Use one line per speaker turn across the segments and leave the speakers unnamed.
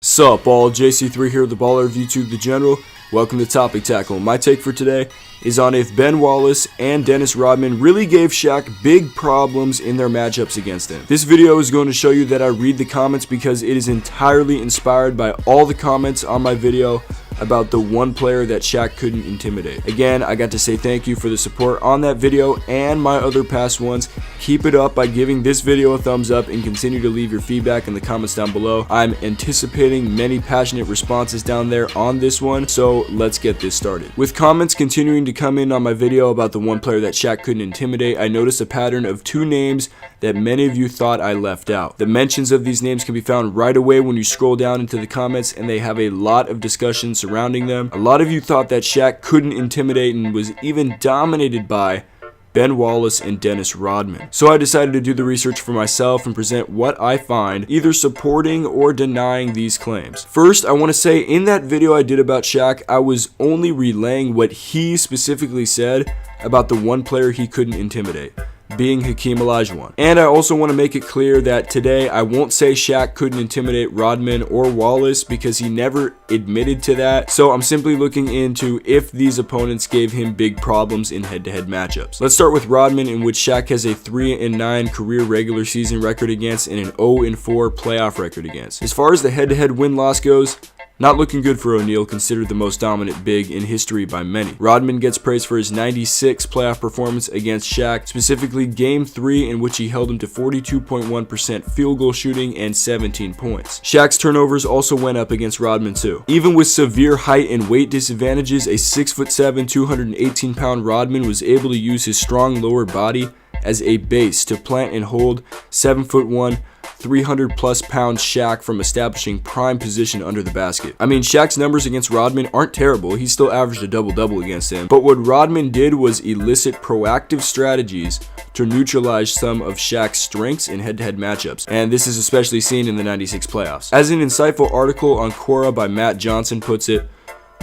Sup all, JC3 here, the baller of YouTube, the general. Welcome to Topic Tackle. My take for today is on if Ben Wallace and Dennis Rodman really gave Shaq big problems in their matchups against him. This video is going to show you that I read the comments because it is entirely inspired by all the comments on my video about the one player that Shaq couldn't intimidate. Again, I got to say thank you for the support on that video and my other past ones. Keep it up by giving this video a thumbs up and continue to leave your feedback in the comments down below. I'm anticipating many passionate responses down there on this one, so let's get this started. With comments continuing to come in on my video about the one player that Shaq couldn't intimidate, I noticed a pattern of two names that many of you thought I left out. The mentions of these names can be found right away when you scroll down into the comments, and they have a lot of discussion surrounding them. A lot of you thought that Shaq couldn't intimidate and was even dominated by Ben Wallace and Dennis Rodman. So I decided to do the research for myself and present what I find either supporting or denying these claims. First, I want to say in that video I did about Shaq, I was only relaying what he specifically said about the one player he couldn't intimidate, being Hakeem Olajuwon. And I also want to make it clear that today I won't say Shaq couldn't intimidate Rodman or Wallace because he never admitted to that. So I'm simply looking into if these opponents gave him big problems in head-to-head matchups. Let's start with Rodman, in which Shaq has a 3-9 career regular season record against and an 0-4 playoff record against. As far as the head-to-head win-loss goes, not looking good for O'Neal, considered the most dominant big in history by many. Rodman gets praised for his 96 playoff performance against Shaq, specifically Game 3, in which he held him to 42.1% field goal shooting and 17 points. Shaq's turnovers also went up against Rodman too. Even with severe height and weight disadvantages, a 6'7", 218-pound Rodman was able to use his strong lower body as a base to plant and hold 7'1", 300+ pound Shaq from establishing prime position under the basket. I mean, Shaq's numbers against Rodman aren't terrible. He still averaged a double-double against him. But what Rodman did was elicit proactive strategies to neutralize some of Shaq's strengths in head-to-head matchups. And this is especially seen in the 96 playoffs. As an insightful article on Quora by Matt Johnson puts it,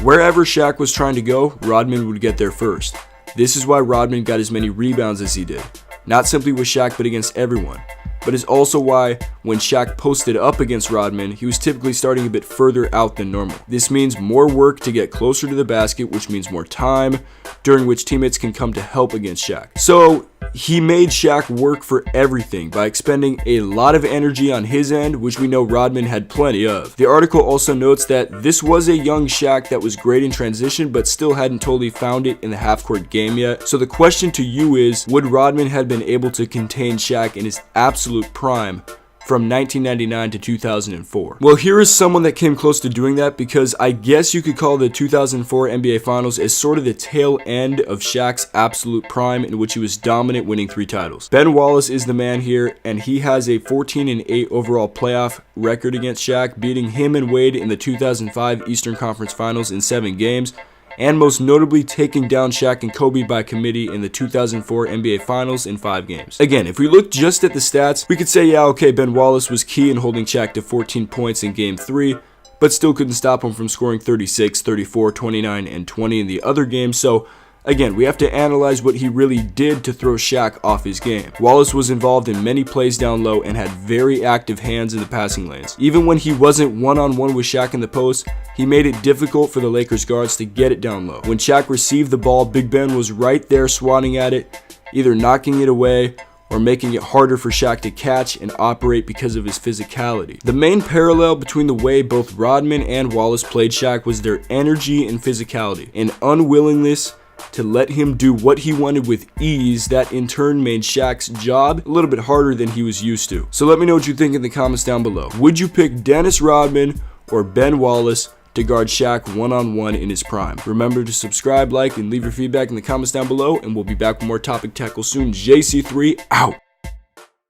wherever Shaq was trying to go, Rodman would get there first. This is why Rodman got as many rebounds as he did. Not simply with Shaq, but against everyone. But it's also why when Shaq posted up against Rodman, he was typically starting a bit further out than normal. This means more work to get closer to the basket, which means more time, during which teammates can come to help against Shaq. So he made Shaq work for everything by expending a lot of energy on his end, which we know Rodman had plenty of. The article also notes that this was a young Shaq that was great in transition, but still hadn't totally found it in the half-court game yet. So the question to you is, would Rodman have been able to contain Shaq in his absolute prime from 1999 to 2004? Well, here is someone that came close to doing that, because I guess you could call the 2004 NBA Finals as sort of the tail end of Shaq's absolute prime, in which he was dominant, winning 3 titles. Ben Wallace is the man here, and he has a 14-8 overall playoff record against Shaq, beating him and Wade in the 2005 Eastern Conference Finals in 7 games. And most notably taking down Shaq and Kobe by committee in the 2004 NBA Finals in 5 games. Again, if we look just at the stats, we could say, yeah, okay, Ben Wallace was key in holding Shaq to 14 points in Game 3, but still couldn't stop him from scoring 36, 34, 29, and 20 in the other games. So again, we have to analyze what he really did to throw Shaq off his game. Wallace was involved in many plays down low and had very active hands in the passing lanes. Even when he wasn't one-on-one with Shaq in the post, he made it difficult for the Lakers guards to get it down low. When Shaq received the ball, Big Ben was right there swatting at it, either knocking it away or making it harder for Shaq to catch and operate because of his physicality. The main parallel between the way both Rodman and Wallace played Shaq was their energy and physicality, an unwillingness to let him do what he wanted with ease that in turn made Shaq's job a little bit harder than he was used to. So let me know what you think in the comments down below. Would you pick Dennis Rodman or Ben Wallace to guard Shaq one-on-one in his prime? Remember to subscribe, like, and leave your feedback in the comments down below, and we'll be back with more Topic Tackle soon. JC3 out.